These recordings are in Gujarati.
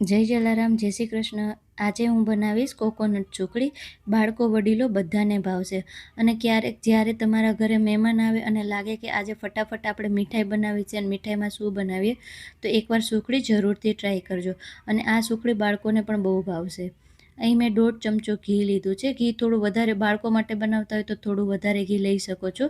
જય જલારામ, જય શ્રી કૃષ્ણ. આજે હું બનાવીશ કોકોનટ સુખડી. બાળકો વડીલો બધાને ભાવશે. અને ક્યારેક જ્યારે તમારા ઘરે મહેમાન આવે અને લાગે કે આજે ફટાફટ આપણે મીઠાઈ બનાવી છે અને મીઠાઈમાં શું બનાવીએ, તો એકવાર સુખડી જરૂરથી ટ્રાય કરજો. અને આ સુખડી બાળકોને પણ બહુ ભાવશે. અહીં મેં 1.5 ચમચો ઘી લીધું છે. ઘી થોડું વધારે બાળકો માટે બનાવતા હોય તો થોડું વધારે ઘી લઈ શકો છો.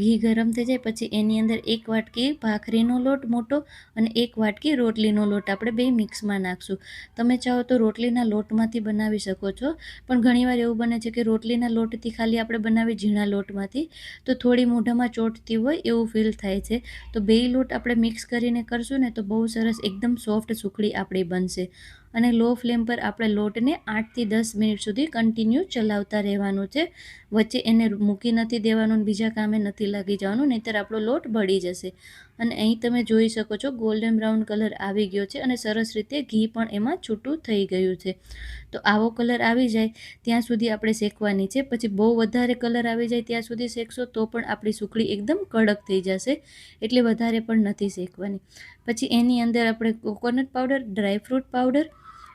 ઘી ગરમ થઈ જાય પછી એની અંદર 1 વાટકી ભાખરીનો લોટ મોટો અને 1 વાટકી રોટલીનો લોટ આપણે બે મિક્સમાં નાખશું. તમે ચાહો તો રોટલીના લોટમાંથી બનાવી શકો છો, પણ ઘણીવાર એવું બને છે કે રોટલીના લોટથી ખાલી આપણે બનાવી ઝીણા લોટમાંથી તો થોડી મોઢામાં ચોંટતી હોય એવું ફીલ થાય છે. તો બેય લોટ આપણે મિક્સ કરીને કરશું ને તો બહુ સરસ એકદમ સોફ્ટ સુખડી આપણી બનશે. અને લો ફ્લેમ પર આપણે લોટને 8 થી 10 મિનિટ સુધી કન્ટિન્યુ ચલાવતા રહેવાનું છે. વચ્ચે એને મૂકી નથી દેવાનું અને બીજા કામે નથી લાગી જવાનું, નહીંતર આપણો લોટ બળી જશે. અને અહીં તમે જોઈ શકો છો ગોલ્ડન બ્રાઉન કલર આવી ગયો છે અને સરસ રીતે ઘી પણ એમાં છૂટું થઈ ગયું છે. તો આવો કલર આવી જાય ત્યાં સુધી આપણે શેકવાની છે. પછી બહુ વધારે કલર આવી જાય ત્યાં સુધી શેકશો તો પણ આપણી સુખડી એકદમ કડક થઈ જશે, એટલે વધારે પણ નથી શેકવાની. પછી એની અંદર આપણે કોકોનટ પાવડર, ડ્રાયફ્રૂટ પાવડર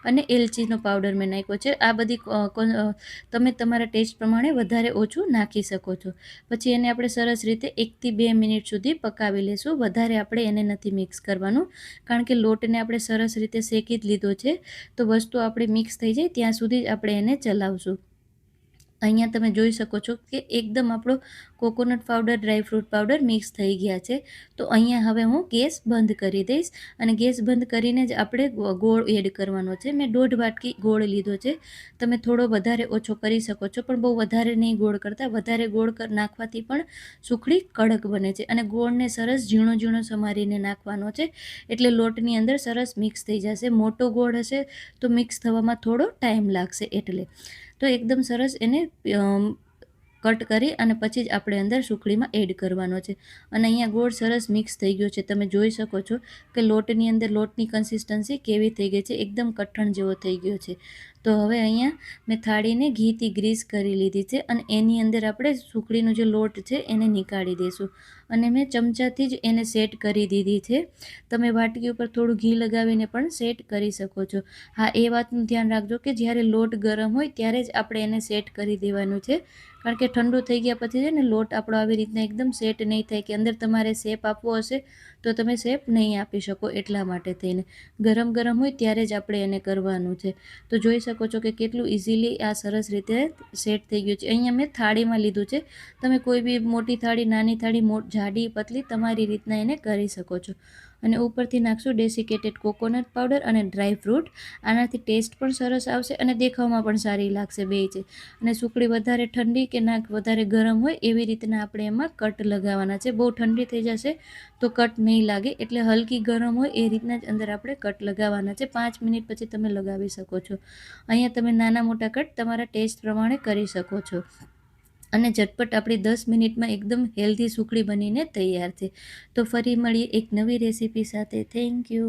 અને એલચીનો પાવડર મેં નાખ્યો છે. આ બધી તમે તમારા ટેસ્ટ પ્રમાણે વધારે ઓછું નાખી શકો છો. પછી એને આપણે સરસ રીતે 1 થી 2 મિનિટ સુધી પકાવી લઈશું. વધારે આપણે એને નથી મિક્સ કરવાનું, કારણ કે લોટને આપણે સરસ રીતે શેકી જ લીધો છે. તો વસ્તુ આપણી મિક્સ થઈ જાય ત્યાં સુધી જ આપણે એને ચલાવશું. અહીંયા તમે જોઈ શકો છો કે એકદમ આપણો coconut powder, dry fruit powder mix થઈ ગયા છે. તો અહીંયા હવે હું ગેસ બંધ કરી દઈશ અને ગેસ બંધ કરીને જ આપણે ગોળ એડ કરવાનો છે. મેં 1.5 વાટકી ગોળ લીધો છે. તમે થોડો વધારે ઓછો કરી શકો છો, પણ બહુ વધારે નહીં ગોળ કરતા. વધારે ગોળ નાખવાથી પણ સુખડી કડક બને છે. અને ગોળને સરસ ઝીણો ઝીણો સમારીને નાખવાનો છે, એટલે લોટની અંદર સરસ મિક્સ થઈ જશે. મોટો ગોળ હશે તો મિક્સ થવામાં થોડો ટાઈમ લાગશે એટલે. તો એકદમ સરસ એને કટ કરી અને પછી જ આપણે અંદર સુખડીમાં એડ કરવાનો છે. અને અહીંયા ગોળ સરસ મિક્સ થઈ ગયો છે. તમે જોઈ શકો છો કે લોટની અંદર લોટની કન્સિસ્ટન્સી કેવી થઈ ગઈ છે, એકદમ કઠણ જેવો થઈ ગયો છે. તો હવે અહીંયા મેં થાળીને ઘીથી ગ્રીસ કરી લીધી છે અને એની અંદર આપણે સુખડીનો જે લોટ છે એને નીકાળી દઈશું. અને મેં ચમચાથી જ એને સેટ કરી દીધી છે. તમે વાટકી ઉપર થોડું ઘી લગાવીને પણ સેટ કરી શકો છો. હા, એ વાતનું ધ્યાન રાખજો કે જ્યારે લોટ ગરમ હોય ત્યારે જ આપણે એને સેટ કરી દેવાનું છે, કારણ કે ઠંડુ થઈ ગયા પછી છે ને લોટ આપણો આવી રીતના એકદમ સેટ નહીં થાય, કે અંદર તમારે શેપ આપવો હશે તો તમે શેપ નહીં આપી શકો. એટલા માટે થઈને ગરમ ગરમ હોય ત્યારે જ આપણે એને કરવાનું છે. તો જોઈ શકો છો કે કેટલું ઇઝીલી આ સરસ રીતે સેટ થઈ ગયું છે. અહીંયા મેં થાળીમાં લીધું છે. તમે કોઈ બી મોટી થાળી, નાની થાળી, જાડી, પતલી તમારી રીતના એને કરી શકો છો. અને ઉપરથી નાખશું ડેસિકેટેડ કોકોનટ પાવડર અને ડ્રાયફ્રૂટ. આનાથી ટેસ્ટ પણ સરસ આવશે અને દેખાવમાં પણ સારી લાગશે બેય છે. અને સુખડી વધારે ઠંડી કે ના વધારે ગરમ હોય એવી રીતના આપણે એમાં કટ લગાવવાના છે. બહુ ઠંડી થઈ જશે તો કટ નહીં લાગે, એટલે હલકી ગરમ હોય એ રીતના જ અંદર આપણે કટ લગાવવાના છે. 5 મિનિટ પછી તમે લગાવી શકો છો. અહીંયા તમે નાના મોટા કટ તમારા ટેસ્ટ પ્રમાણે કરી શકો છો. અને ઝટપટ આપણી 10 મિનિટમાં એકદમ હેલ્ધી સુખડી બનીને તૈયાર છે. તો ફરી મળીએ એક નવી રેસીપી સાથે. Thank you.